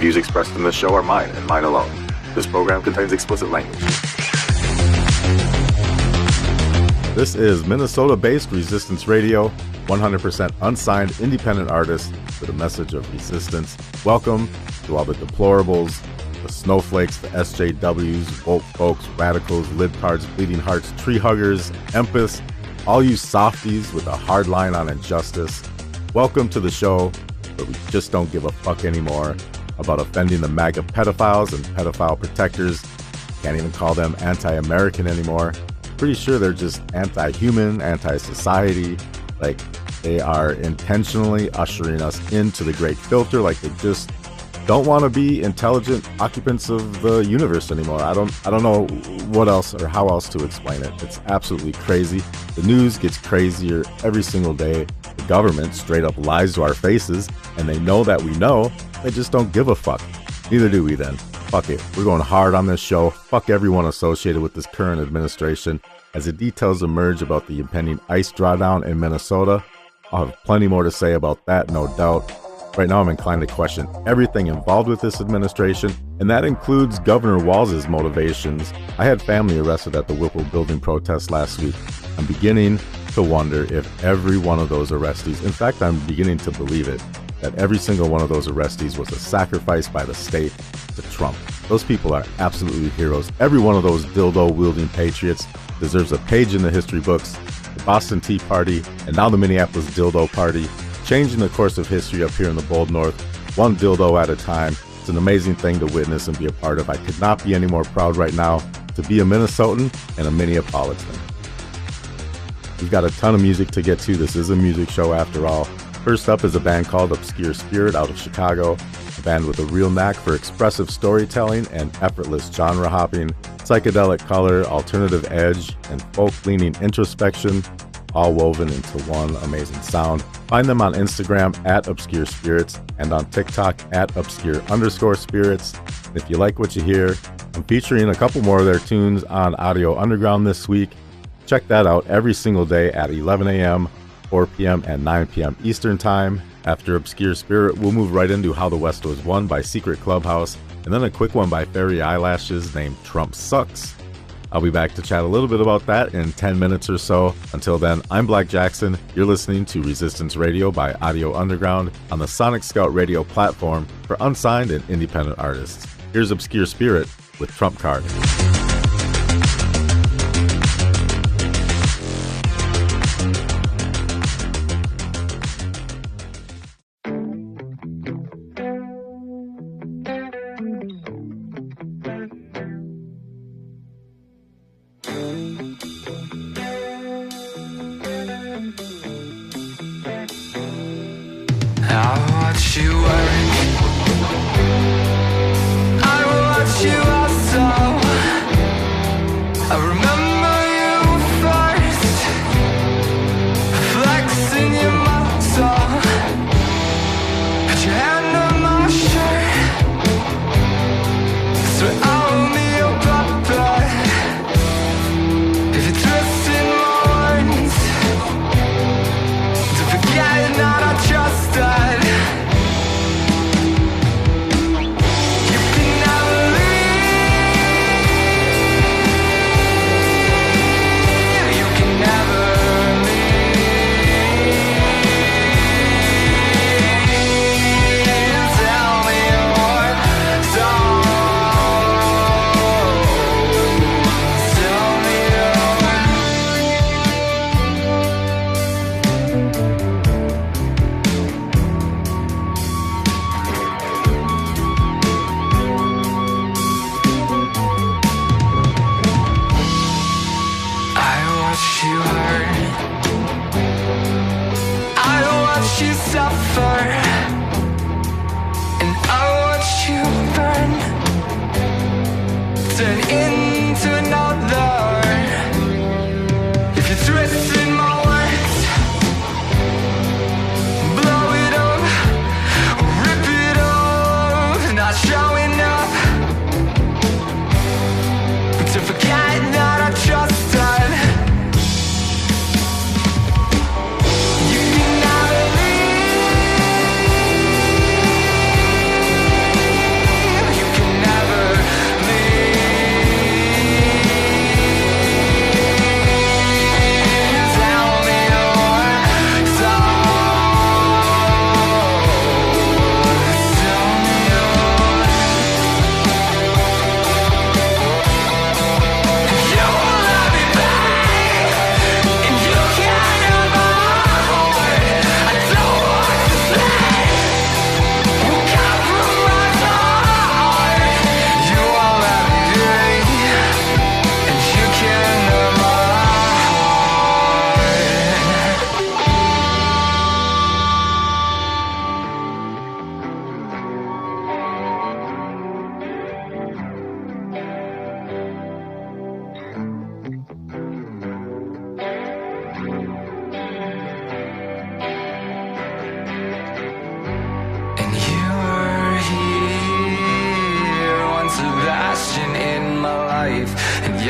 views expressed in this show are mine and mine alone. This program contains explicit language. This is Minnesota-based Resistance Radio, 100% unsigned independent artists with a message of resistance. Welcome to all the deplorables, the snowflakes, the SJWs, woke folks, radicals, libtards, bleeding hearts, tree huggers, empaths, all you softies with a hard line on injustice. Welcome to the show where we just don't give a fuck anymore about offending the MAGA pedophiles and pedophile protectors. Can't even call them anti-American anymore. Pretty sure they're just anti-human, anti-society. Like, they are intentionally ushering us into the great filter, like they just don't want to be intelligent occupants of the universe anymore. I don't know what else or how else to explain it. It's absolutely crazy. The news gets crazier every single day. The government straight up lies to our faces, and they know that we know. They just don't give a fuck. Neither do we then. Fuck it. We're going hard on this show. Fuck everyone associated with this current administration. As the details emerge about the impending ice drawdown in Minnesota, I'll have plenty more to say about that, no doubt. Right now, I'm inclined to question everything involved with this administration, and that includes Governor Walz's motivations. I had family arrested at the Whipple building protest last week. I'm beginning to wonder if every one of those arrestees, in fact, I'm beginning to believe it, that every single one of those arrestees was a sacrifice by the state to Trump. Those people are absolutely heroes. Every one of those dildo-wielding patriots deserves a page in the history books. The Boston Tea Party, and now the Minneapolis Dildo Party, changing the course of history up here in the Bold North, one dildo at a time. It's an amazing thing to witness and be a part of. I could not be any more proud right now to be a Minnesotan and a Minneapolitan. We've got a ton of music to get to. This is a music show after all. First up is a band called Obscure Spirit out of Chicago, a band with a real knack for expressive storytelling and effortless genre hopping, psychedelic color, alternative edge, and folk-leaning introspection, all woven into one amazing sound. Find them on Instagram at Obscure Spirits and on TikTok at Obscure_Spirits. And if you like what you hear, I'm featuring a couple more of their tunes on Audio Underground this week. Check that out every single day at 11 a.m., 4 p.m., and 9 p.m. Eastern Time. After Obscure Spirit, we'll move right into How the West Was Won by Secret Clubhouse, and then a quick one by Fairy Eyelashes named Trump Sucks. I'll be back to chat a little bit about that in 10 minutes or so. Until then, I'm Black Jackson. You're listening to Resistance Radio by Audio Underground on the Sonic Scout Radio platform for unsigned and independent artists. Here's Obscure Spirit with Trump Card.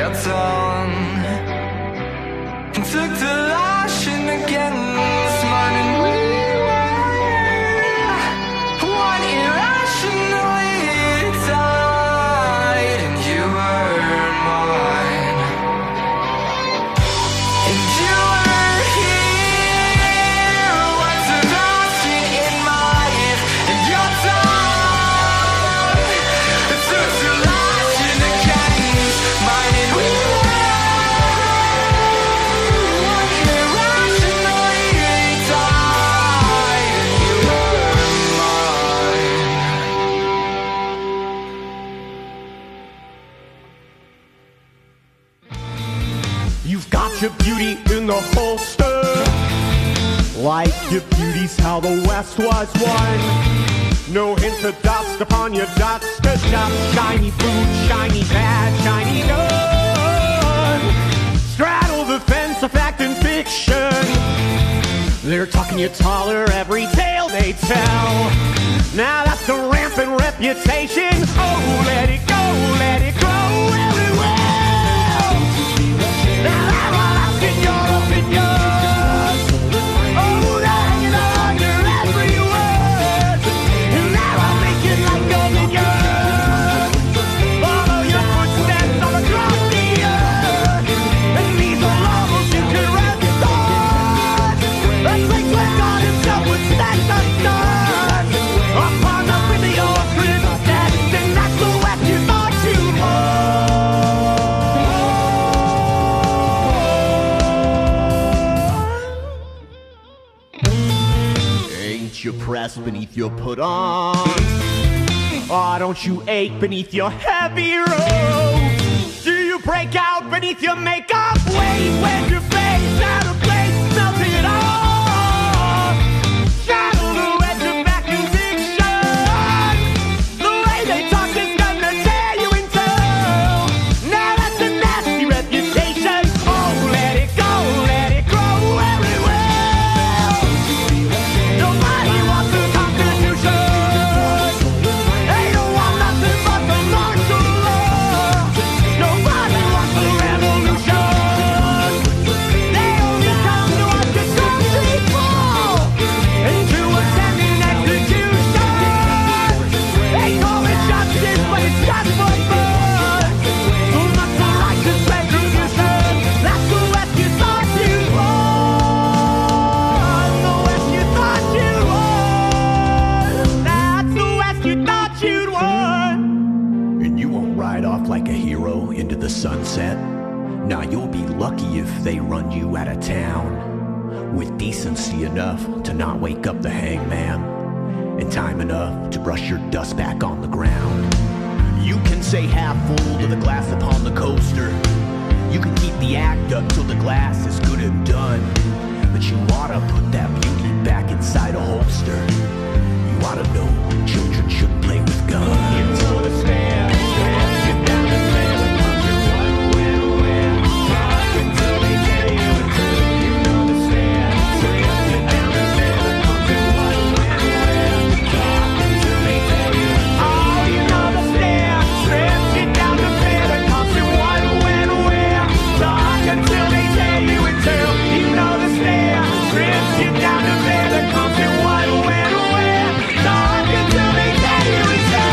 your tongue and took the lashing against mine, and we were one irrationally tied, and you were mine, and you were here once a bastion in my life, and your tongue took the lashing against mine, and we your beauty in the holster, like your beauty's how the West was won. No hint of dust upon your duster shop. Shiny food, shiny bad, shiny gun. Straddle the fence of fact and fiction. They're talking you taller every tale they tell. Now that's a rampant reputation. Oh, let it go, let it grow everywhere. Now I'm asking your opinion. Oh, they're hanging on your every word. And now I'm making like a minion. Follow your footsteps all across the earth. And these are levels you can rest on. A place where God himself would stand undone. Upon the really old princess, and that's the West you thought you were. You're pressed beneath your put on. Oh, don't you ache beneath your heavy robes? Do you break out beneath your makeup? Wait, when your face out of place, melting it off. Shadow the edge of back conviction. The way they talk is gonna tear you in two. Now that's a nasty reputation. Oh, let it go, let it grow everywhere. Nobody wants the Constitution. They don't want nothing but the martial law. Nobody wants the revolution. They only come to watch the country fall into attending execution. They call it justice, but it's just for fun. So much for righteous retribution. That's the West you thought you'd want. The West you thought you'd want. That's the West you thought you'd want. And you won't ride off like a hero into the sunset. Nah, you'll be lucky if they run you out of town. With decency enough to not wake up the hangman, and time enough to brush your dust back on the ground. You can say half full to the glass upon the coaster. You can keep the act up till the glass is good and done. But you oughta put that beauty back inside a holster. You oughta know children shouldn't play with guns. Into the stand, get down and play the country one win win. Talk until they tell you until you know the stand. Get down and play the country one win win. Talk until they tell you oh, you know the stand. Get down and play the country one win win. Talk until they tell you until you know the stand. Get down and play the country one win win. Talk until they tell you until.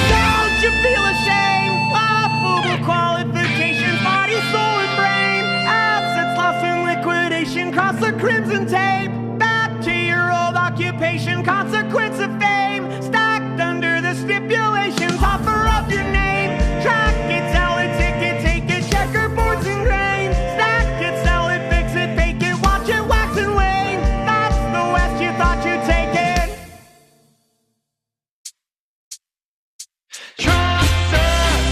Don't you feel ashamed? Awful qualifications, body, soul, and brain. Assets lost in liquidation, cross the crimson tape. Back to your old occupation, consequence of fame. Stacked under the stipulations, offer up your name. Track it, sell it, ticket, take it, checkerboards and grain. Stack it, sell it, fix it, fake it, watch it wax and wane. That's the West you thought you'd take it. Trust us,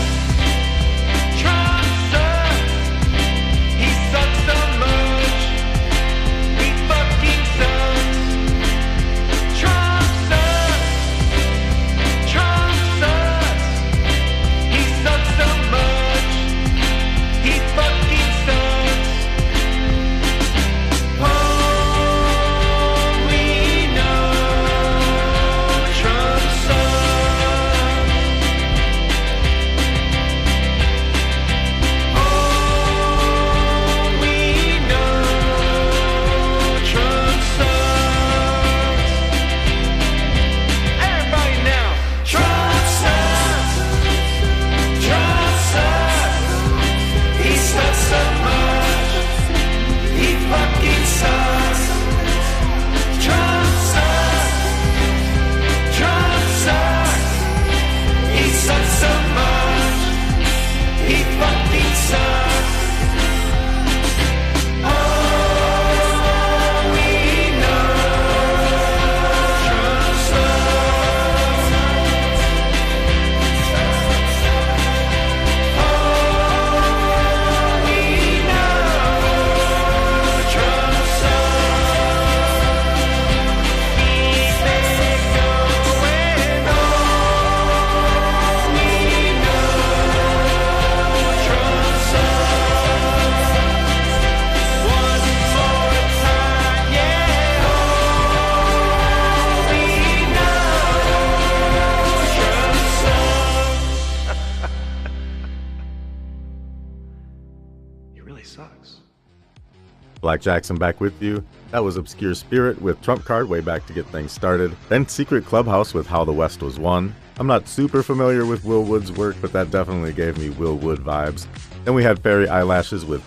Black Jackson back with you. That was Obscure Spirit with Trump Card way back to get things started. Then Secret Clubhouse with How the West Was Won. I'm not super familiar with Will Wood's work, but that definitely gave me Will Wood vibes. Then we had Fairy Eyelashes with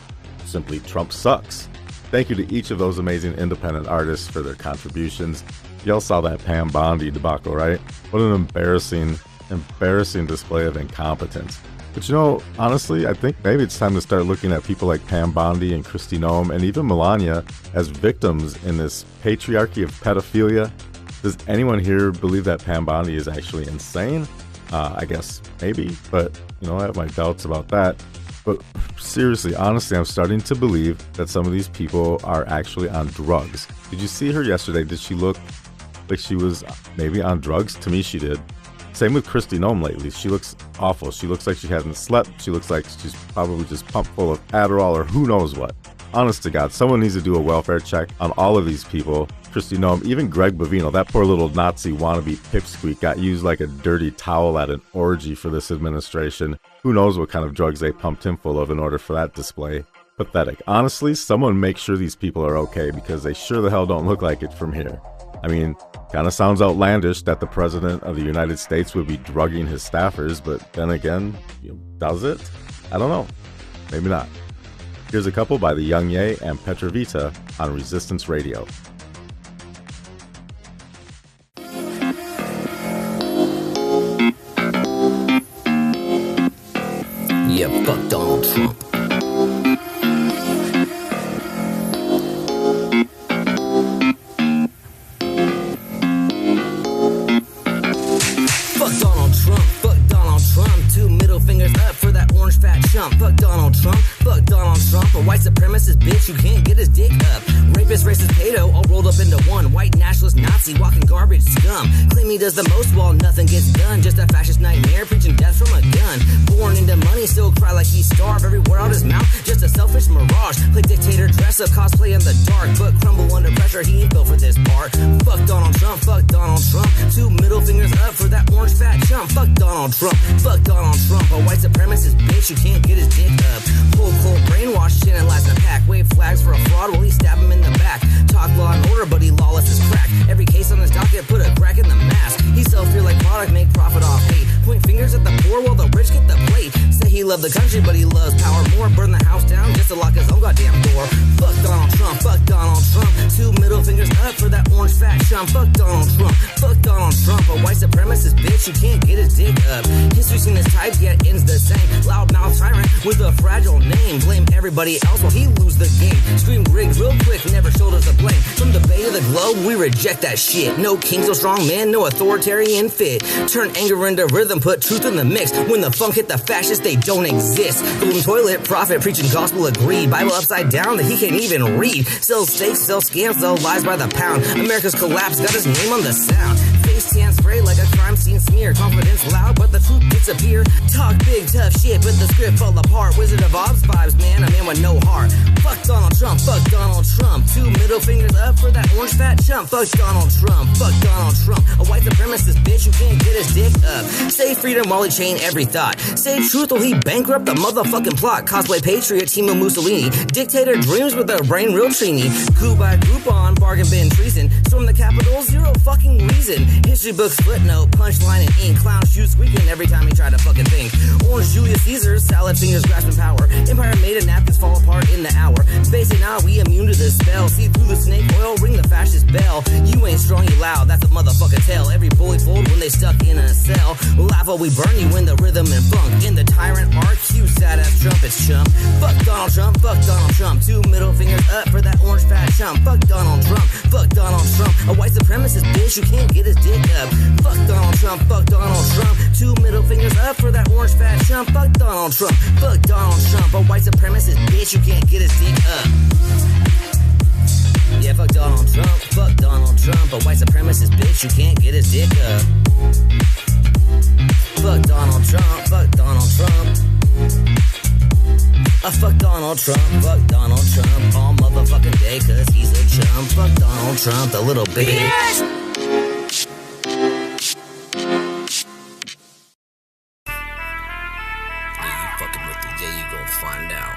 simply Trump Sucks. Thank you to each of those amazing independent artists for their contributions. Y'all saw that Pam Bondi debacle, right? What an embarrassing display of incompetence. But you know, honestly, I think maybe it's time to start looking at people like Pam Bondi and Kristi Noem and even Melania as victims in this patriarchy of pedophilia. Does anyone here believe that Pam Bondi is actually insane? I guess maybe, but you know, I have my doubts about that. But seriously, honestly, I'm starting to believe that some of these people are actually on drugs. Did you see her yesterday? Did she look like she was maybe on drugs? To me, she did. Same with Kristi Noem lately. She looks awful. She looks like she hasn't slept. She looks like she's probably just pumped full of Adderall or who knows what. Honest to God, someone needs to do a welfare check on all of these people. Kristi Noem, even Greg Bovino, that poor little Nazi wannabe pipsqueak, got used like a dirty towel at an orgy for this administration. Who knows what kind of drugs they pumped him full of in order for that display. Pathetic. Honestly, someone make sure these people are okay, because they sure the hell don't look like it from here. I mean, kind of sounds outlandish that the President of the United States would be drugging his staffers, but then again, does it? I don't know. Maybe not. Here's a couple by the Young Ye and Petravita on Resistance Radio. Yeah, fuck Donald Trump. Fuck Donald Trump, fuck Donald Trump. Two middle fingers up for that orange fat chump. Fuck Donald Trump, fuck Donald Trump. A white supremacist bitch who can't get his dick up. Rapist, racist, pedo, all rolled up into one. White nationalist Nazi, walking garbage scum. Claim he does the most while nothing gets done. Just a fascist nightmare, preaching death from a gun. Born into money, still cry like he's starved. Every word out his mouth, just a selfish mirage. Play dictator, dress up, cosplay in the dark, but crumble under pressure, he ain't built for this part. Fuck Donald Trump, fuck Donald Trump. Two middle fingers up for that orange fat chump. Fuck Donald Trump, fuck Donald Trump. A white supremacist bitch who can't get his dick up. Pull cold brainwash, chin and lies in a pack. Wave flags for a fraud while he stab him in the back. Talk law and order, but he lawless as crack. Every case on his docket, put a crack in the mask. He sell fear like product, make profit off hate. Point fingers at the poor while the rich get the plate. Say he loved the country, but he loves power more. Burn the house down just to lock his own goddamn door. Fuck Donald Trump, fuck Donald Trump. Two middle fingers up for that orange fat chump. Fuck Donald Trump, fuck Donald Trump. A white supremacist bitch who can't get his dick up. History seen his type, yet ends the same. Loudmouth tyrant with a fragile name. Blame everybody else while he lose the game. Scream rigged real quick, never shoulders the blame. From the bay to the globe, we reject that shit. No king, so strong man, no authoritarian fit. Turn anger into rhythm, put truth in the mix. When the funk hit the fascists, they don't exist. Golden toilet, prophet, preaching gospel, agree. Bible upside down that he can't even read. Sells steaks, sells scams, sells lies by the pound. America's collapse, got his name on the sound. Face tan spray like a crime scene smear. Confidence loud, but the truth disappear. Talk big, tough shit, but the script fall apart. Wizard of Oz vibes, man, a man with no heart. Fuck Donald Trump, fuck Donald Trump. Two middle fingers up for that orange fat chump. Fuck Donald Trump, fuck Donald Trump. A white supremacist bitch who can't get his dick up. Say freedom while he chain every thought. Say truth while he bankrupt the motherfucking plot. Cosplay patriot, Timo Mussolini. Dictator dreams with a brain real trini. Coup by Groupon, bargain bin treason. Storm the Capitol, zero fucking reason. History books footnote, punchline and ink. Clown shoes squeaking every time he tried to fucking think. Orange Julius Caesar, salad fingers grasping power. Empire made a napkins fall apart in the hour. Basic now, we immune to the spell. See through the snake oil, ring the fascist bell. You ain't strong, you loud, that's a motherfucker tell. Every bully fold when they stuck in a cell. Laugh while we burn you in the rhythm and funk. In the tyrant arc, you sad ass trumpets chump. Fuck Donald Trump, fuck Donald Trump. Two middle fingers up for that orange fat chump. Fuck Donald Trump, fuck Donald Trump. A white supremacist bitch who can't get his dick up. Fuck Donald Trump, fuck Donald Trump. Two middle fingers up for that orange fat chump. Fuck Donald Trump, fuck Donald Trump. A white supremacist bitch who can't get his dick up. Yeah, fuck Donald Trump, fuck Donald Trump. A white supremacist bitch who can't get his dick up. Fuck Donald Trump, fuck Donald Trump. Fuck Donald Trump, fuck Donald Trump. All motherfucking day cause he's a chump. Fuck Donald Trump, the little bitch. Yes! Yeah, you fucking with it, yeah, you gon' find out.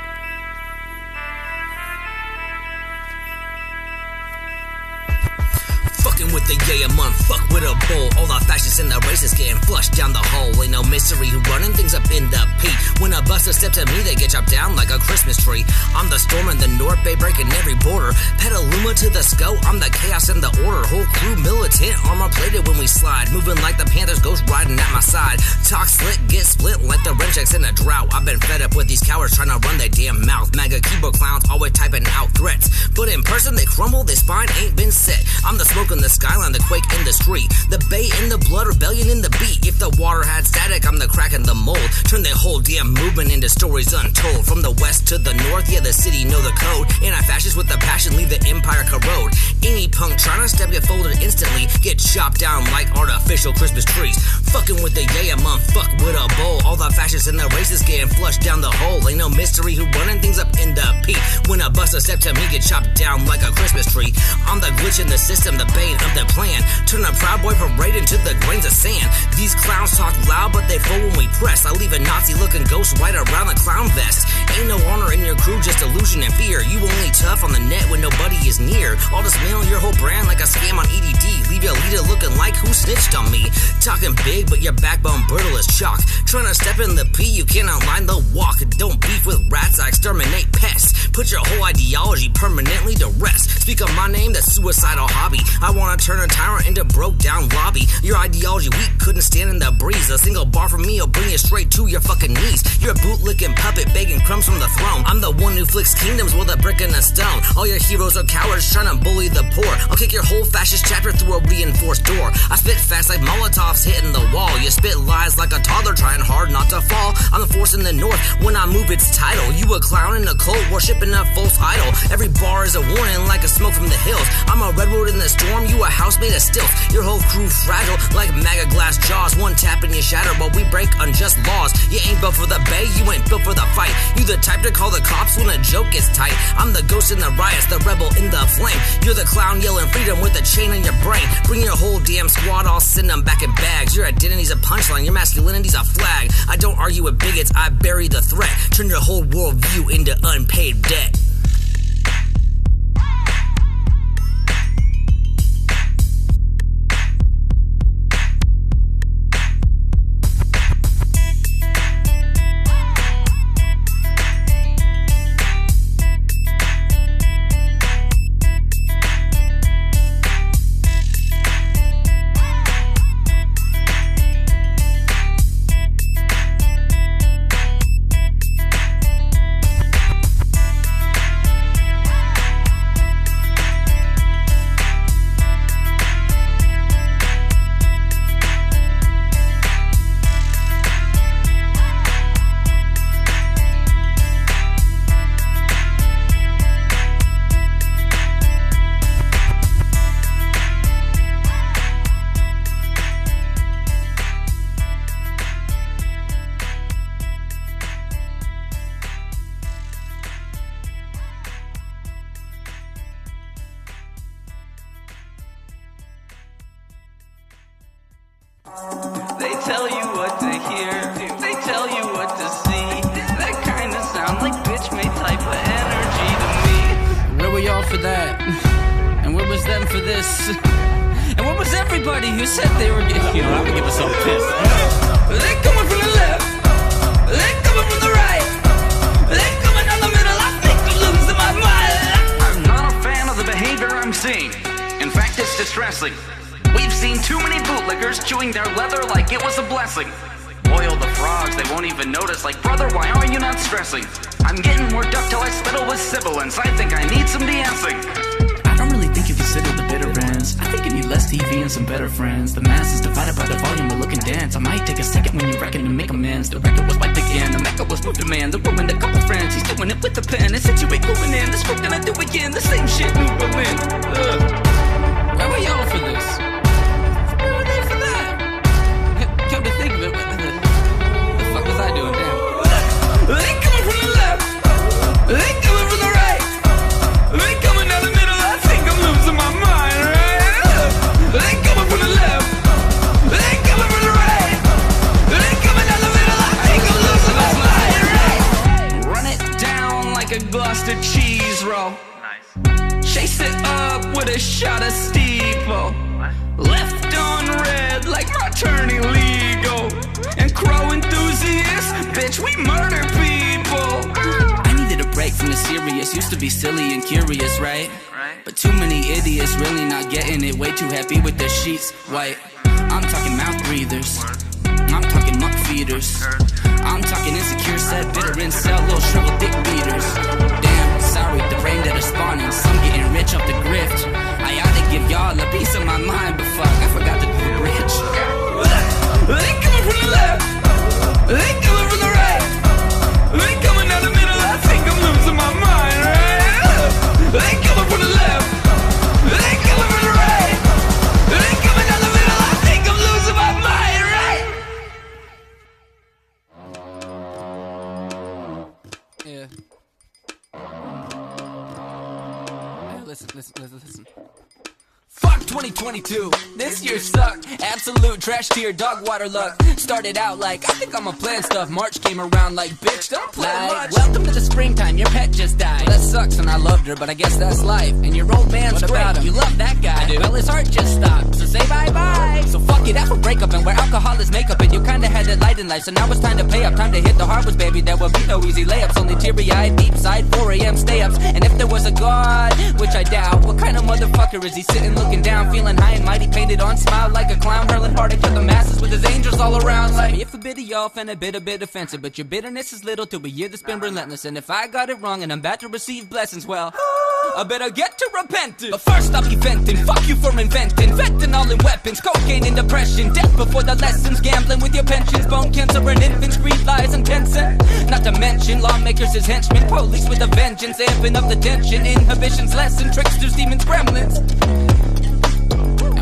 month, fuck with a bull. All the fascists and the racists getting flushed down the hole. Ain't no mystery who running things up in the P. When a buster steps at me, they get chopped down like a Christmas tree. I'm the storm in the North Bay, breaking every border. Petaluma to the scope, I'm the chaos and the order. Whole crew militant, armor plated when we slide. Moving like the Panthers, ghost riding at my side. Talk slick, get split like the wrench in a drought. I've been fed up with these cowards trying to run their damn mouth. MAGA keyboard clowns always typing out threats, but in person they crumble, their spine ain't been set. I'm the smoke in the skyline, the quake in the street, the bay in the blood, rebellion in the beat. If the water had static, I'm the crack in the mold. Turn their whole damn movement into stories untold. From the west to the north, yeah, the city know the code. Anti-fascists with the passion leave the empire corrode. Any punk trying to step get folded instantly, get chopped down like artificial Christmas trees. Fucking with the yeah month, fuck with a bowl. All the fascists and the racists getting flushed down the hole. Ain't no mystery who running things up in the P. When a buster step to me, get chopped down like a Christmas tree. I'm the glitch in the system, the bane of the plan. Turn a Proud Boy parade into the grains of sand. These clowns talk loud, but they fold when we press. I leave a Nazi-looking ghost right around the clown vest. Ain't no honor in your crew, just illusion and fear. You only tough on the net when nobody is near. I'll dismantle your whole brand like a scam on EDD. Leave your leader looking like who snitched on me. Talking big, but your backbone brittle as chalk. Trying to step in the P, you can't outline the walk. Don't beef with rats, I exterminate pests. Put your whole ideology permanently to rest. Speak of my name, that's suicidal hobby. I wanna turn a tyrant into broke down lobby. Your ideology weak, couldn't stand in the breeze. A single bar from me will bring you straight to your fucking knees. You're a bootlicking puppet begging crumbs from the throne. I'm the one who flicks kingdoms with a brick and a stone. All your heroes are cowards trying to bully the poor. I'll kick your whole fascist chapter through a reinforced door. I spit fast like Molotovs hitting the wall. You spit lies like a toddler trying hard not to fall. I'm the force in the north, when I move it's tidal. You a clown in a cult worshipping a false idol. Every bar is a warning like a smoke from the hills. I'm a redwood in the storm, you a house made of stilts. Your whole crew fragile like MAGA glass jaws. One tap and you shatter while we break unjust laws. You ain't built for the bay, you ain't built for the fight. You the type to call the cops when a joke gets tight. I'm the ghost in the riots, the rebel in the flame. You're the clown yelling freedom with a chain in your brain. Bring your whole damn squad, I'll send them back in bags. Your identity's a punchline, your masculinity's a flag. I don't argue with bigots, I bury the threat. Turn your whole worldview into unpaid debt. They tell you what to hear, they tell you what to see. That kind of sound like bitch made type of energy to me. Where were y'all for that? And where was them for this? And where was everybody who said they were getting, you know, I'm gonna give myself pissed. They coming from the left, they coming from the right, they coming down the middle, I think I'm losing my mind. I'm not a fan of the behavior I'm seeing. In fact, it's distressing. We've seen too many bootlickers chewing their leather like it was a blessing. Boil the frogs, they won't even notice, like, brother, why are you not stressing? I'm getting worked up till I spittle with sibilance. I think I need some dancing. I don't really think you consider the bitter ends. I think you need less TV and some better friends. The mass is divided by the volume, we're looking dance. I might take a second when you reckon to make amends. The record was wiped again, the Mecca was moved to man. The ruined a couple friends, he's doing it with the pen. And since you ain't moving in, this we're gonna do again the same shit New Berlin. Where were y'all for this? Where were they for that? Come to think of it, what the fuck was I doing now? They coming from the left, they coming from the right, they coming down the middle, I think I'm losing my mind, right? They coming from the left, they coming from the right, they coming down the middle, I think I'm losing my mind, right? Run it down like a Gloucester cheese roll. Nice. Chase it up with a shot of Steve-O. Left bitch, we murder people. I needed a break from the serious. Used to be silly and curious, right? But too many idiots really not getting it. Way too happy with their sheets white. I'm talking mouth breathers. I'm talking muck feeders. I'm talking insecure, sad, bitter, incel, little shriveled dick beaters. Damn, sorry, the brain that is spawning. Some getting rich off the grift. I ought to give y'all a piece of my mind, but fuck, I forgot to do the bridge. They coming from the left. They coming from the right. They coming down the middle. I think I'm losing my mind, right? They coming from the left. They coming from the right. They coming down the middle. I think I'm losing my mind, right? Yeah. Hey, listen. Fuck 2022, this year sucked. Absolute trash tier, dog water luck. Started out like, I think I'ma plan stuff. March came around like, bitch, don't plan much. Welcome to the springtime, your pet just died. Well, that sucks and I loved her, but I guess that's life. And your old man's what about him? You love that guy. I do. Well, his heart just stopped, so say bye-bye. So fuck it, have a breakup and wear alcohol is makeup. And you kinda had that light in life, so now it's time to pay up. Time to hit the hardwoods, baby, there will be no easy layups. Only teary-eyed, deep side, 4 a.m. stay-ups. And if there was a God, which I doubt, what kind of motherfucker is he sitting looking down, feeling high and mighty, painted on, smile like a clown, hurling heartache to the masses with his angels all around. Like, if a bit of y'all and a bit offensive, but your bitterness is little to a year that's been relentless. And if I got it wrong and I'm about to receive blessings, well, I better get to repenting. But first I'll be venting, fuck you for inventing fentanyl and weapons, cocaine and depression, death before the lessons, gambling with your pensions, bone cancer and infants, greed, lies and Tencent. Not to mention lawmakers as henchmen, police with a vengeance, amping up the tension, inhibitions lessen, tricksters, demons, gremlins.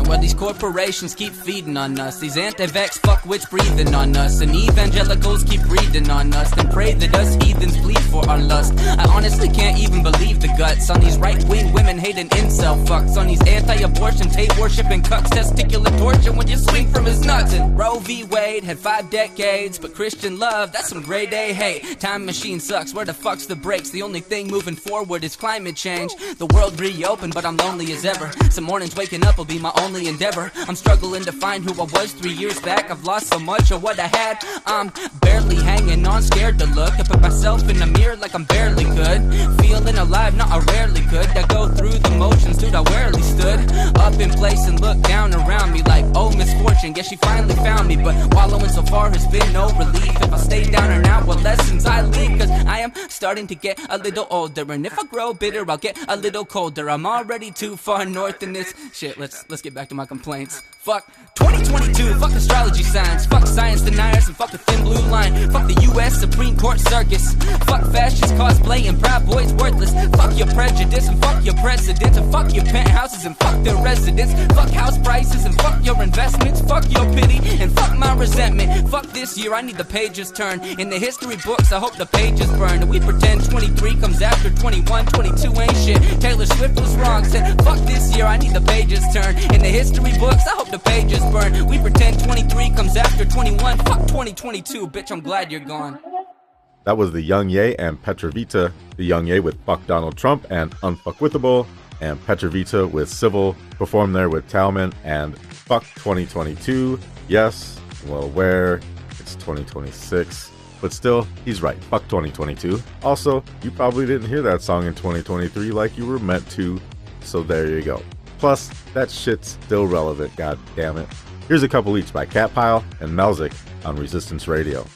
Well, these corporations keep feeding on us. These anti-vax fuckwits breathing on us. And evangelicals keep breathing on us. Then pray that us heathens bleed for our lust. I honestly can't even believe the guts on these right-wing women hating incel fucks. On these anti-abortion, hate-worshipping cucks. Testicular torture when you swing from his nuts. And Roe v. Wade had 5 decades. But Christian love, that's some grade A hate. Time machine sucks, where the fuck's the brakes? The only thing moving forward is climate change. The world reopened, but I'm lonely as ever. Some mornings waking up will be my only endeavor. I'm struggling to find who I was 3 years back. I've lost so much of what I had. I'm barely hanging on, scared to look. I put myself in the mirror like I'm barely good. Feeling alive, not I rarely could. I go through the motions, dude, I rarely stood up in place and looked down around me like, oh, misfortune, guess she finally found me. But wallowing so far has been no relief. If I stay down and out, what lessons I leave? Cause I am starting to get a little older. And if I grow bitter, I'll get a little colder. I'm already too far north in this shit. Let's get back to my complaints. Fuck 2022, fuck astrology signs, fuck science deniers, and fuck the thin blue line. Fuck the US Supreme Court circus. Fuck fascist cosplay and proud boys worthless. Fuck your prejudice and fuck your presidents. And fuck your penthouses and fuck their residents. Fuck house prices and fuck your investments. Fuck your pity and fuck my resentment. Fuck this year, I need the pages turned. In the history books, I hope the pages burn. And we pretend 23 comes after 21, 22 ain't shit. Taylor Swift was wrong, said fuck this year, I need the pages turned. In the history books, I hope the pages burn. We pretend 23 comes after 21. Fuck 2022, bitch, I'm glad you're gone. That was the Young Ye and Petravita. The Young Ye with Fuck Donald Trump and Unfuckwithable, and Petravita with Civil performed there with Talman and Fuck 2022. Yes, well aware it's 2026, but still, he's right. Fuck 2022. Also, you probably didn't hear that song in 2023 like you were meant to, so there you go. Plus, that shit's still relevant, god damn it. Here's a couple each by Catpile and Melzak on Resistance Radio.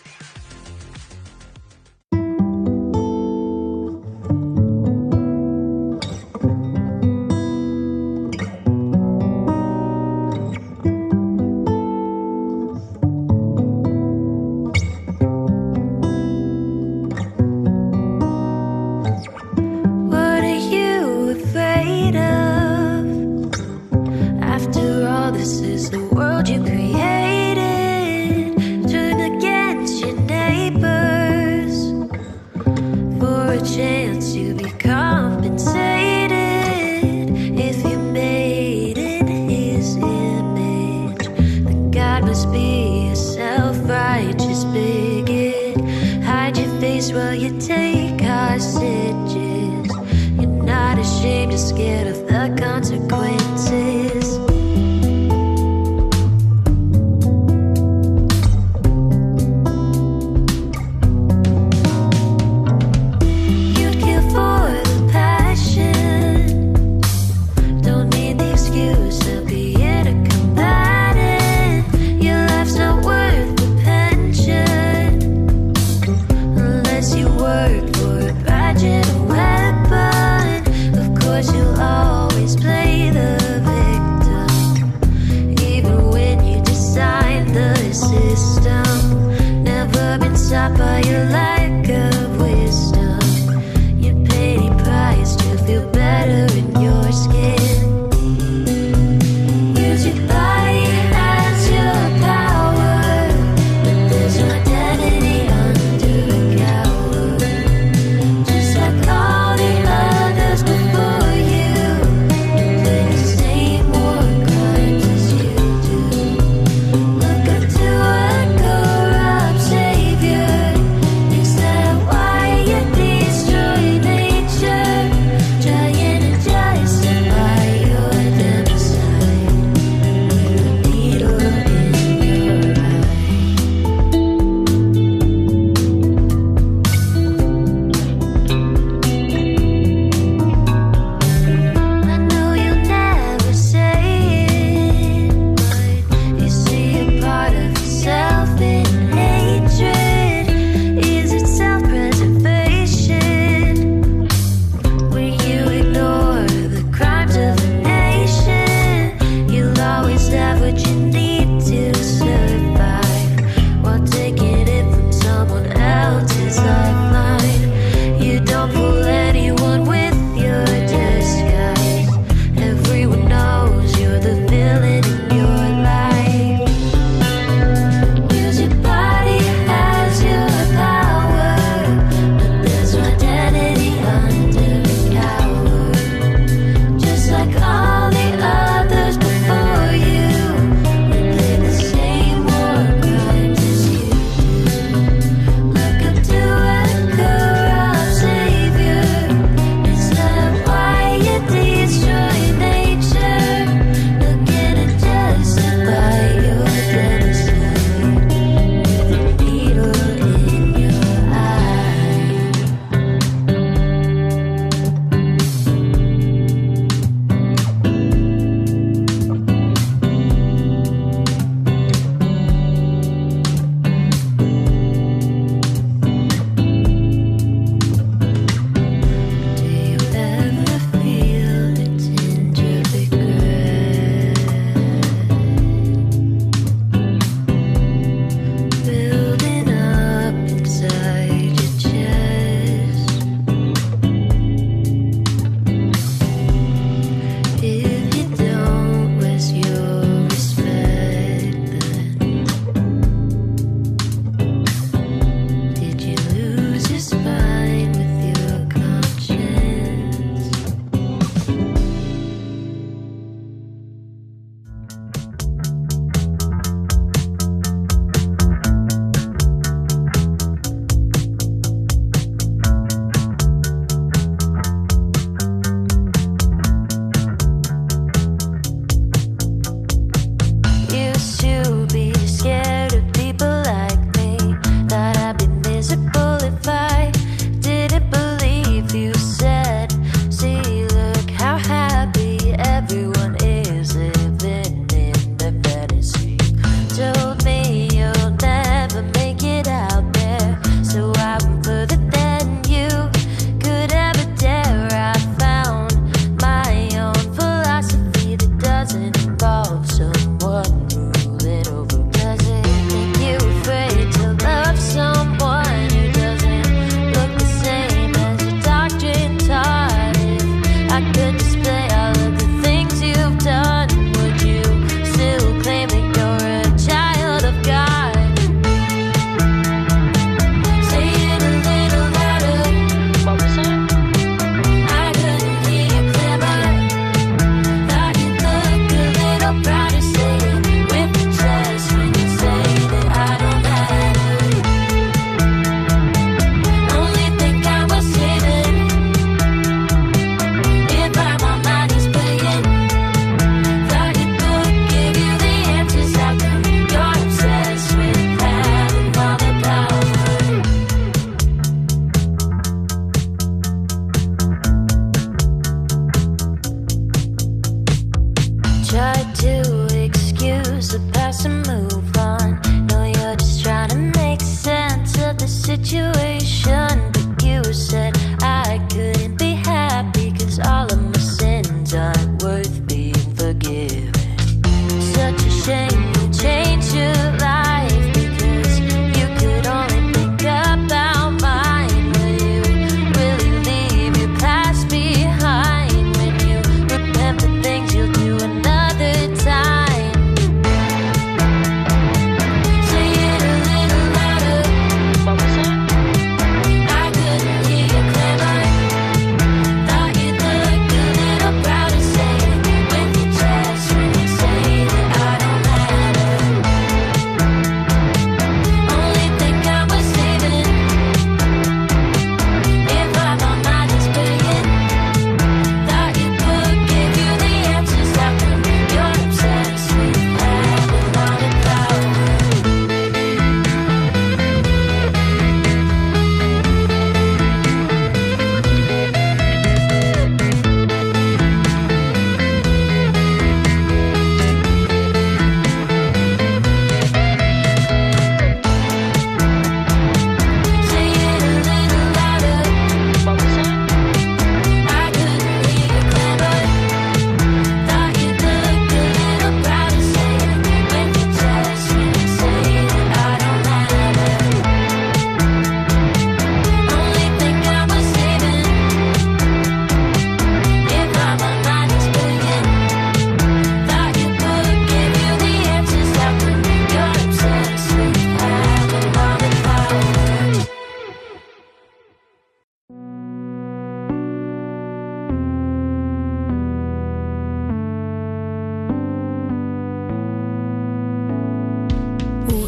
not by your lack of wisdom. You paid a price to feel better in your skin. Use your body as your power, but there's no identity under a cower. Just like all the others before you, you play the same war crimes as you do. Look up to a corrupt savior, thinks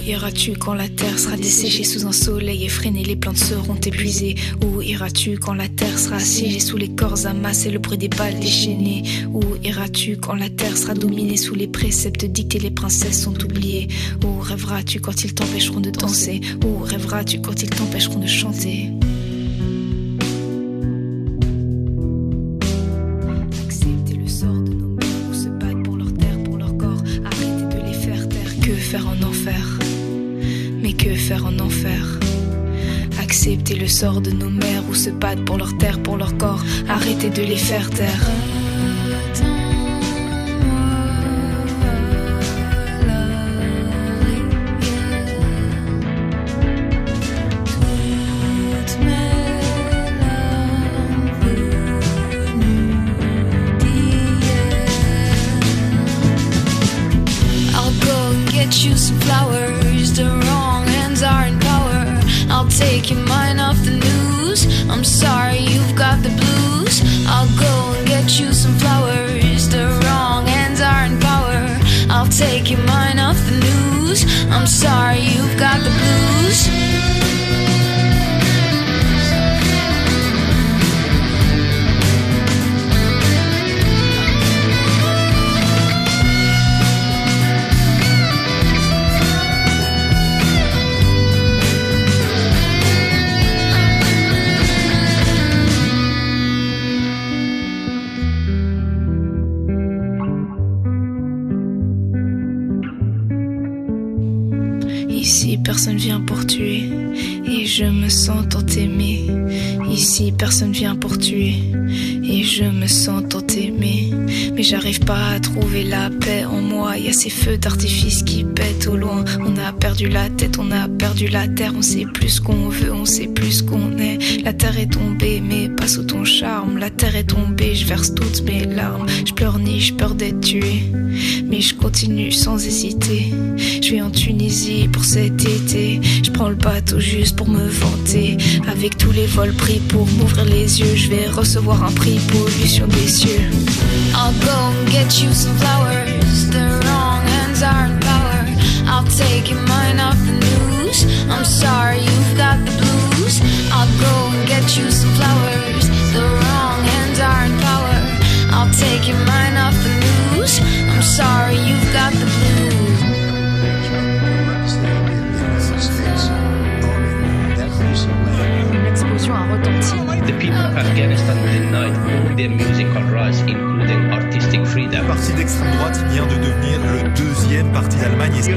iras-tu quand la terre sera desséchée sous un soleil effréné, les plantes seront épuisées? Où iras-tu quand la terre sera assiégée sous les corps amassés, le bruit des balles déchaînées? Où iras-tu quand la terre sera dominée sous les préceptes dictés, les princesses sont oubliées? Où rêveras-tu quand ils t'empêcheront de danser? Où rêveras-tu quand ils t'empêcheront de chanter? Accepter le sort de nos mères ou se battre pour leur terre, pour leur corps. Arrêtez de les faire taire. Que faire en enfer? Mais que faire en enfer? Accepter le sort de nos mères ou se battre pour leur terre, pour leur corps. Arrêtez de les faire taire. You some flowers, the wrong hands are in power. I'll take your mind off the news. I'm sorry you've got the blues. I'll go and get you some flowers, the wrong hands are in power. I'll take your mind off the news. I'm sorry you've got the blues. Ici personne vient pour tuer et je me sens tant aimé. Ici personne vient pour tuer et je me sens tant aimé. Mais j'arrive pas à trouver la paix en moi. Y a ces feux d'artifice qui pètent au loin. On a perdu la tête, on a perdu la terre. On sait plus ce qu'on veut, on sait plus ce qu'on est. La terre est tombée mais pas sous ton charme. La terre est tombée, je verse toutes mes larmes. Je pleure ni j'ai peur d'être tué, mais je continue sans hésiter. Je vais en Tunisie pour cet été. Je prends le bateau juste pour me vanter. Avec tous les vols pris pour m'ouvrir les yeux, je vais recevoir un prix pollution des cieux. I'll go and get you some flowers, the wrong hands are in power. I'll take your mind off the news. I'm sorry you've got the blues. I'll go and get you some flowers, the wrong hands are in power. I'll take your mind off the news. I'm sorry you've got the blues. L'explosion a retenti. The people of Afghanistan denied all their musical rights, including artistic freedom. Le parti d'extrême droite vient de devenir le deuxième parti d'Allemagne. Je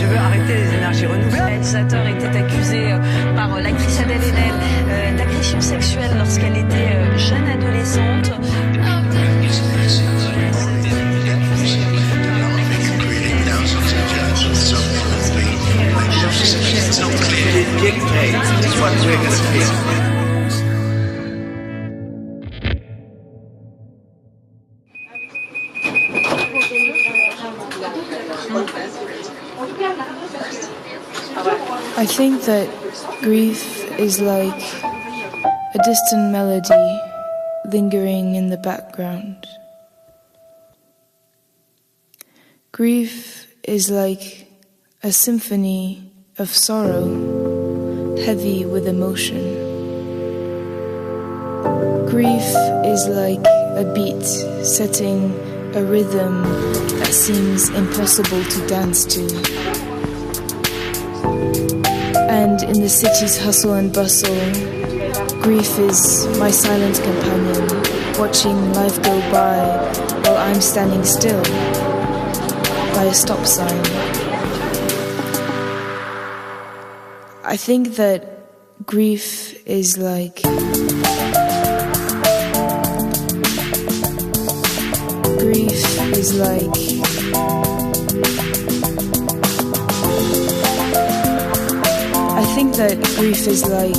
veux arrêter les énergies renouvelables. Le réalisateur était accusé par l'actrice Adèle Haenel d'agression sexuelle lorsqu'elle était jeune adolescente. I think that grief is like a distant melody lingering in the background. Grief is like a symphony of sorrow, heavy with emotion. Grief is like a beat setting a rhythm that seems impossible to dance to. And in the city's hustle and bustle, grief is my silent companion, watching life go by while I'm standing still by a stop sign. I think that grief is like I think that grief is like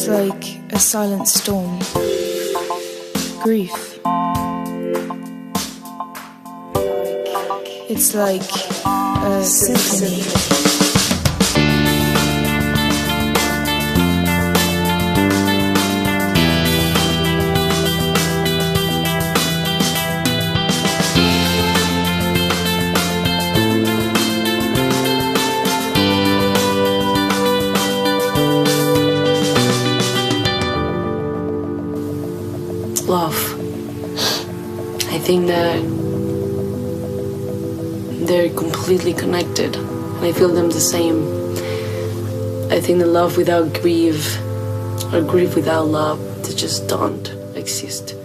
It's like a silent storm. Grief. It's like a symphony. Love. I think that they're completely connected, and I feel them the same. I think that love without grief, or grief without love, they just don't exist.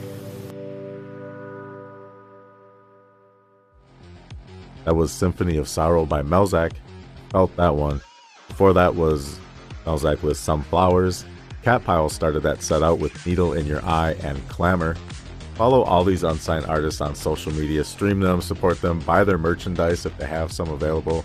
That was Symphony of Sorrow by Melzak. Felt that one. Before that was Melzak with Some Flowers. Catpile started that set out with Needle in Your Eye and Clamor. Follow all these unsigned artists on social media, stream them, support them, buy their merchandise if they have some available.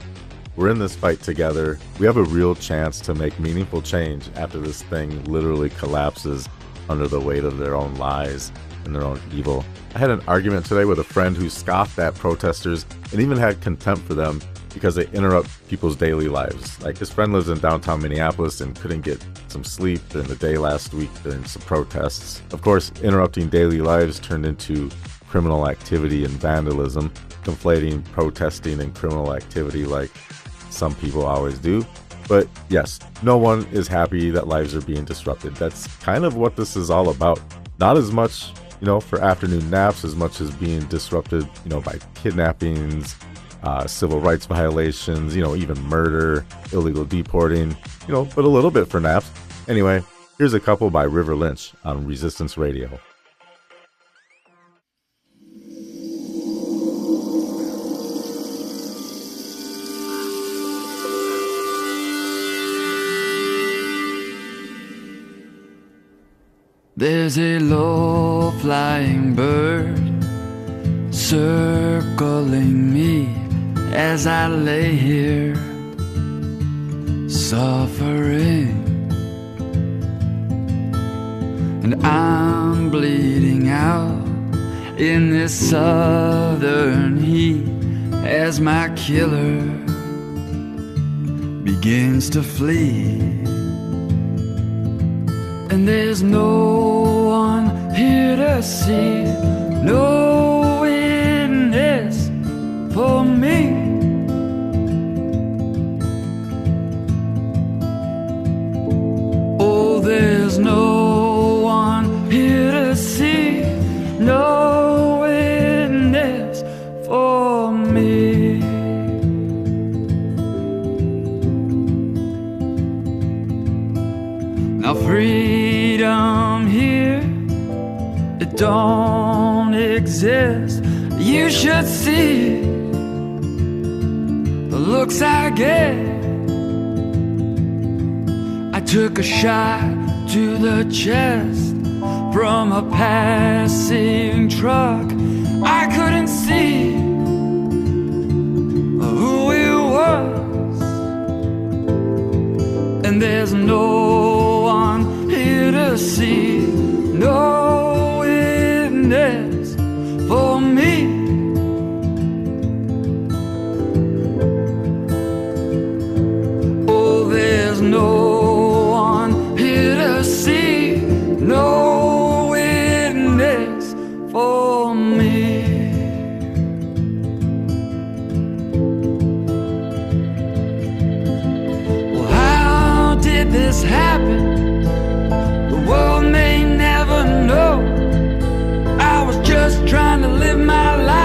We're in this fight together. We have a real chance to make meaningful change after this thing literally collapses under the weight of their own lies and their own evil. I had an argument today with a friend who scoffed at protesters and even had contempt for them because they interrupt people's daily lives. Like, his friend lives in downtown Minneapolis and couldn't get some sleep during the day last week during some protests. Of course, interrupting daily lives turned into criminal activity and vandalism, conflating protesting and criminal activity like some people always do. But yes, no one is happy that lives are being disrupted. That's kind of what this is all about. Not as much, for afternoon naps, as much as being disrupted, by kidnappings, civil rights violations, even murder, illegal deporting, but a little bit for naps. Anyway, here's a couple by River Lynch on Resistance Radio. There's a low-flying bird circling me as I lay here suffering, and I'm bleeding out in this southern heat as my killer begins to flee. And there's no one here to see, no witness for me. Oh, there's no one here to see, no witness for me. Now freedom here, it don't exist. You should see the looks I get. I took a shot to the chest from a passing truck. I couldn't see who it was, and there's no one here to see, no witness for me. Oh, there's no one here to see, no witness for me. Well, how did this happen? The world may never know. I was just trying to live my life.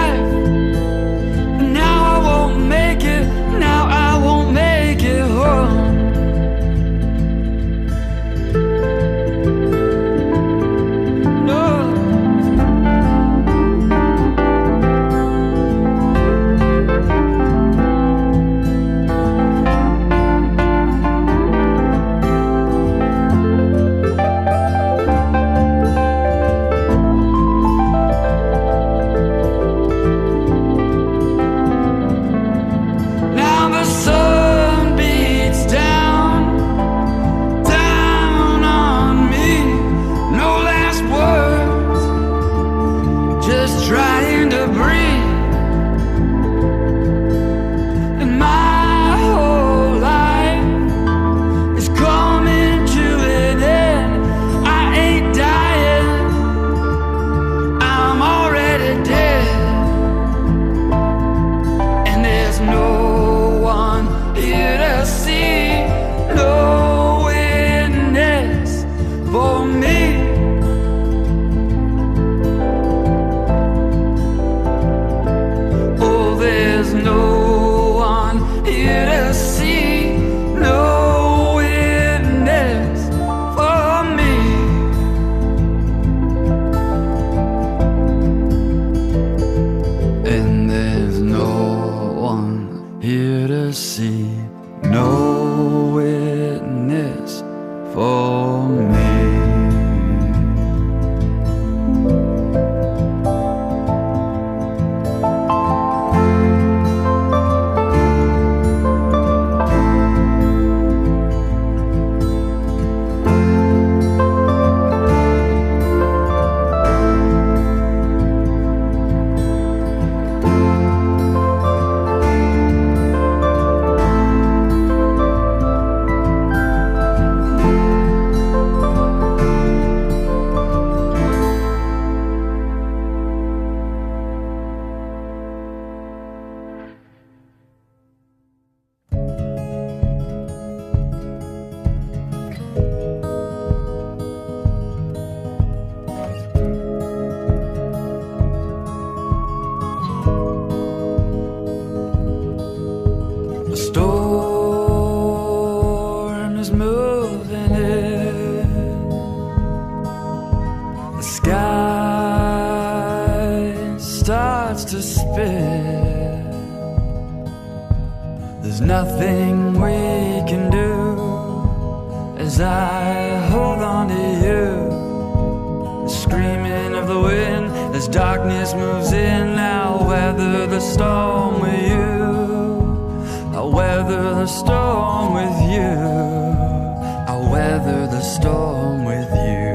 see no witness for me. Nothing we can do as I hold on to you. The screaming of the wind as darkness moves in. I'll weather the storm with you. I'll weather the storm with you. I'll weather the storm with you.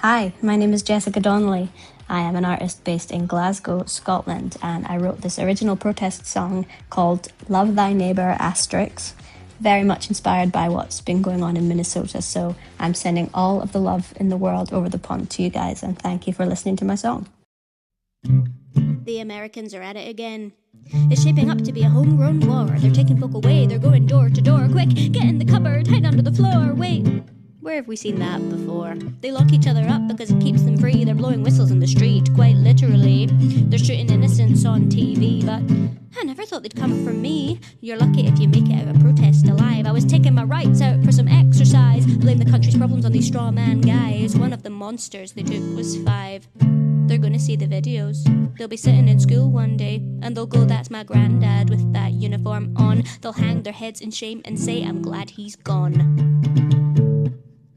Hi, my name is Jessica Donnelly. I am an artist based in Glasgow, Scotland, and I wrote this original protest song called Love Thy Neighbour *, very much inspired by what's been going on in Minnesota. So I'm sending all of the love in the world over the pond to you guys, and thank you for listening to my song. The Americans are at it again. It's shaping up to be a homegrown war. They're taking folk away, they're going door to door. Quick, get in the cupboard, hide under the floor. Wait, where have we seen that before? They lock each other up because it keeps them free. They're blowing whistles in the street, quite literally. They're shooting innocents on TV, but I never thought they'd come for me. You're lucky if you make it out of protest alive. I was taking my rights out for some exercise. Blame the country's problems on these straw man guys. One of the monsters they took was 5. They're gonna see the videos. They'll be sitting in school one day, and they'll go, that's my granddad with that uniform on. They'll hang their heads in shame and say, I'm glad he's gone.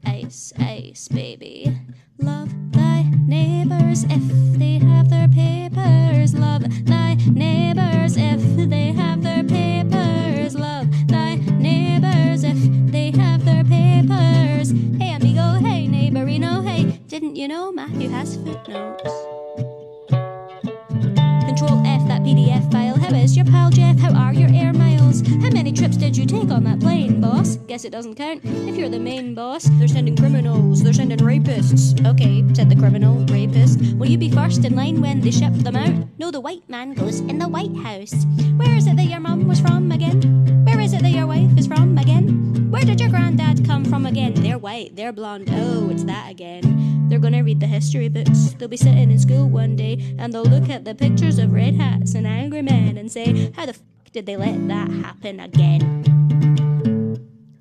Ice, ice, baby. Love thy neighbors if they have their papers. Love thy neighbors if they have their papers. Love thy neighbors if they have their papers. Hey amigo, hey neighborino, hey. Didn't you know Matthew has footnotes? Control F that PDF file. How is your pal Jeff? How are your air miles? How many trips did you take on that plane, boss? Guess it doesn't count if you're the main boss. They're sending criminals, they're sending rapists. Okay, said the criminal, rapist. Will you be first in line when they ship them out? No, the white man goes in the White House. Where is it that your mum was from again? Where is it that your wife is from again? Where did your granddad come from again? They're white, they're blonde, oh, it's that again. They're gonna read the history books. They'll be sitting in school one day, and they'll look at the pictures of red hats and angry men and say, how the f*** did they let that happen again?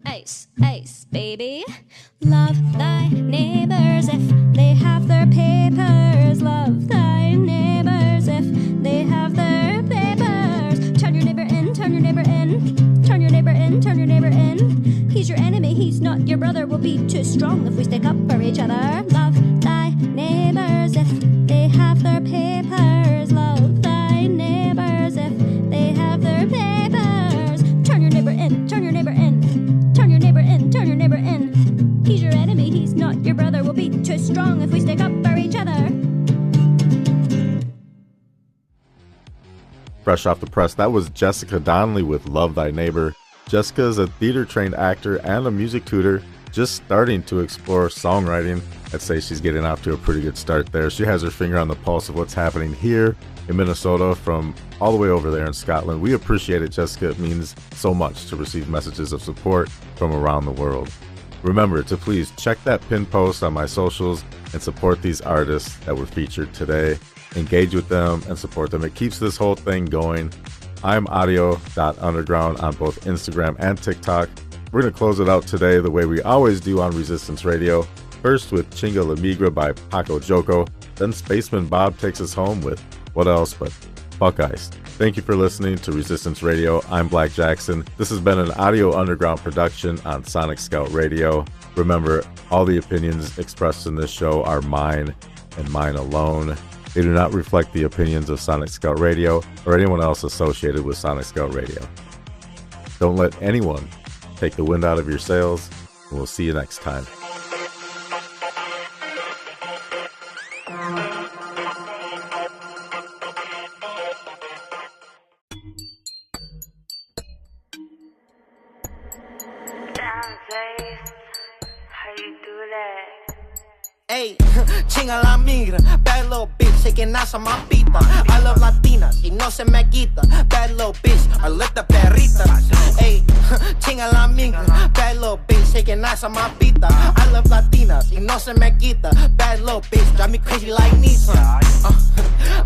Ice, ice, baby. Love thy neighbors if they have their papers. Love thy neighbors if they have their papers. Turn your neighbor in, turn your neighbor in. Turn your neighbor in, turn your neighbor in. He's your enemy, he's not your brother. We'll be too strong if we stick up for each other. Love thy neighbors if they have their papers. Love thy neighbors if they have their papers. Turn your neighbor in, turn your neighbor in. Turn your neighbor in, turn your neighbor in. He's your enemy, he's not your brother. We'll be too strong if we stick up for each other. Fresh off the press, that was Jessica Donnelly with Love Thy Neighbor. Jessica is a theater-trained actor and a music tutor, just starting to explore songwriting. I'd say she's getting off to a pretty good start there. She has her finger on the pulse of what's happening here in Minnesota from all the way over there in Scotland. We appreciate it, Jessica. It means so much to receive messages of support from around the world. Remember to please check that pinned post on my socials and support these artists that were featured today. Engage with them and support them. It keeps this whole thing going. I'm audio.underground on both Instagram and TikTok. We're going to close it out today the way we always do on Resistance Radio. First with Chinga La Migra by Paco Joko. Then Spaceman Bob takes us home with What Else But Buckeyes. Thank you for listening to Resistance Radio. I'm Black Jackson. This has been an Audio Underground production on Sonic Scout Radio. Remember, all the opinions expressed in this show are mine and mine alone. They do not reflect the opinions of Sonic Scout Radio or anyone else associated with Sonic Scout Radio. Don't let anyone take the wind out of your sails, and we'll see you next time. Ey, chinga la migra, bad little bitch, shaking ass on my pita. I love Latinas, y no se me quita. Bad little bitch, I love the perrita. Ey, chinga la migra, bad little bitch, shaking ass on my pita. I love Latinas, y no se me quita. Bad little bitch, drive me crazy like Nissan.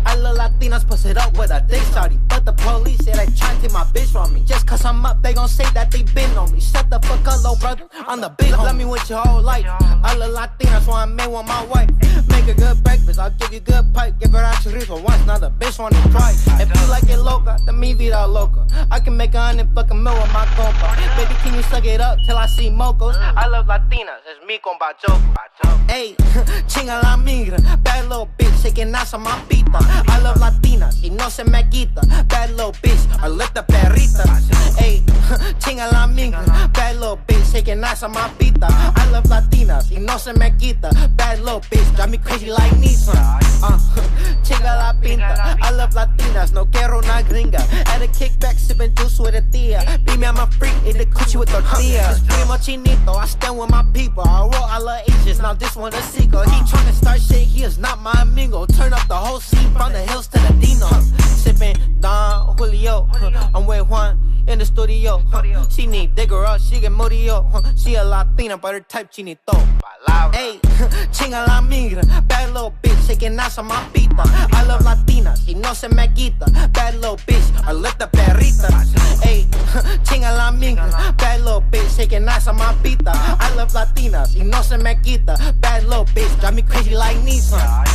I love Latinas, push it up with a dick shawty. But the police say they tryna take my bitch from me. Just cause I'm up, they gon' say that they been on me. Shut the fuck up, little brother, I'm the big homie. Love me with your whole life. I love Latinas, so I made one my wife. Make a good breakfast, I'll give you good pipe. Give her out chorizo once, now the bitch wanna try. If you like it loca, then me vida loca. I can make 100 fucking mil with my compa. Baby, can you suck it up till I see mocos? I love Latinas, it's me con Joko. Ey, chinga la migra, bad little bitch, shaking ass on my pita. I love Latinas, y no se me quita. Bad little bitch, I love the perrita. Ey, chinga la migra, bad little bitch, shaking ass on my pita. I love love Latinas, y no se me quita. Bad little bitch, drive me crazy like Nissan. Chinga la pinta. I love Latinas, no quiero una gringa. At a kickback, sipping juice with a tia. Beat me, I'm a freak, eat the coochie with tortillas. Primo chinito, I stand with my people. I roll a la Asians, now this one a sequel. He tryna start shit, he is not my amigo. Turn up the whole scene from the hills to the Dino. Sipping Don Julio, I'm with Juan in the studio. She need digger up, she get modio. She a Latina, but her type chinito. Hey, chinga la migra, bad little bitch, shaking ass on my pita. I love Latinas, y no se me quita. Bad little bitch, I let the perrita. Hey, chinga la migra, bad little bitch, shaking ass on my pita. I love Latinas, y no se me quita. Bad little bitch, drive me crazy like Nissan.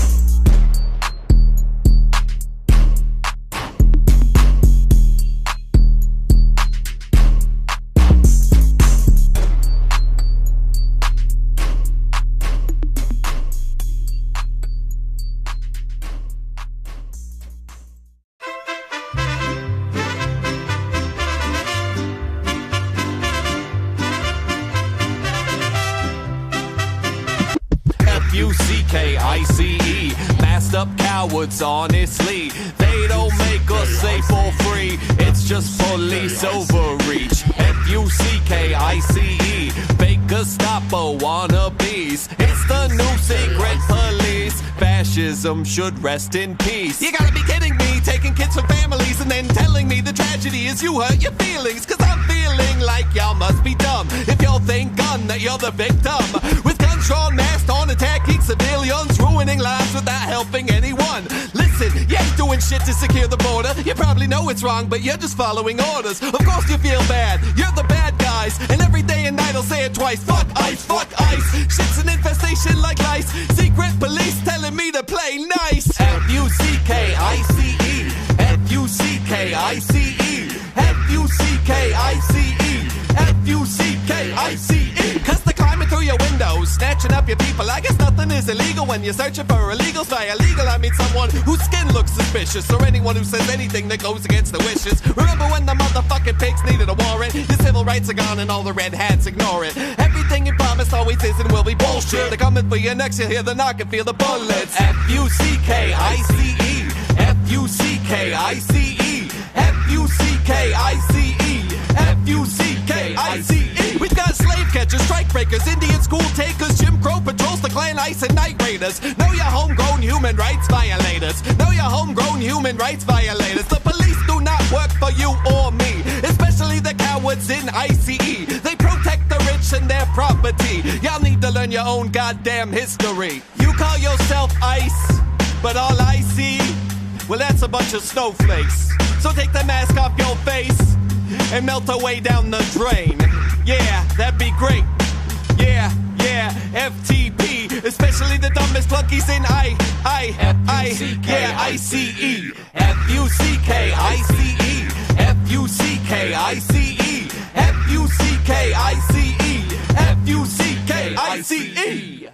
F-U-C-K-I-C-E. Masked up cowards, honestly. They don't make us safe or free. It's just police overreach. F-U-C-K-I-C-E. Fake Gestapo wannabes. It's the new secret police. Fascism should rest in peace. You gotta be kidding me, taking kids from families and then telling me the tragedy is you hurt your feelings. Cause I'm feeling like y'all must be dumb if y'all think gun that you're the victim. With guns drawn, masked on, attacking civilians, ruining lives without helping anyone. Listen, you ain't doing shit to secure the border. You probably know it's wrong, but you're just following orders. Of course you feel bad, you're the bad guys. And every day and night I'll say it twice. Fuck ICE, fuck ICE. Shit's an infestation like lice. Secret police telling me to play nice. F-U-C-K-I-C-E. F-U-C-K-I-C-E. F-U-C-K-I-C-E. F-U-C-K-I-C-E. Cause they're climbing through your windows, snatching up your people. I guess nothing is illegal when you're searching for illegals. By illegal, I mean someone whose skin looks suspicious, or anyone who says anything that goes against the wishes. Remember when the motherfucking pigs needed a warrant? Your civil rights are gone and all the red hats ignore it. Everything you promised always is and will be bullshit. They're coming for you next, you'll hear the knock and feel the bullets. F-U-C-K-I-C-E. F-U-C-K-I-C-E. F-U-C-K-I-C-E. F-U-C-K-I-C-E. We've got slave catchers, strike breakers, Indian school takers, Jim Crow patrols, the Clan Ice and Night Raiders. Know your homegrown human rights violators. Know your homegrown human rights violators. The police do not work for you or me, especially the cowards in ICE. They protect the rich and their property. Y'all need to learn your own goddamn history. You call yourself ICE, but all I see, well, that's a bunch of snowflakes. So take the mask off your face and melt away down the drain. Yeah, that'd be great. Yeah, yeah, FTP, especially the dumbest flunkies in ICE. F-U-C-K-I-C-E. F-U-C-K-I-C-E. F-U-C-K-I-C-E. F-U-C-K-I-C-E.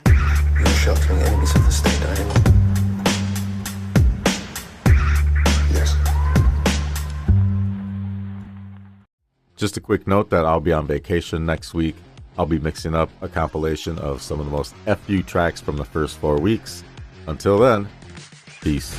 You're sheltering enemies of the state, are you? Yes. Just a quick note that I'll be on vacation next week. I'll be mixing up a compilation of some of the most FU tracks from the first 4 weeks. Until then, peace.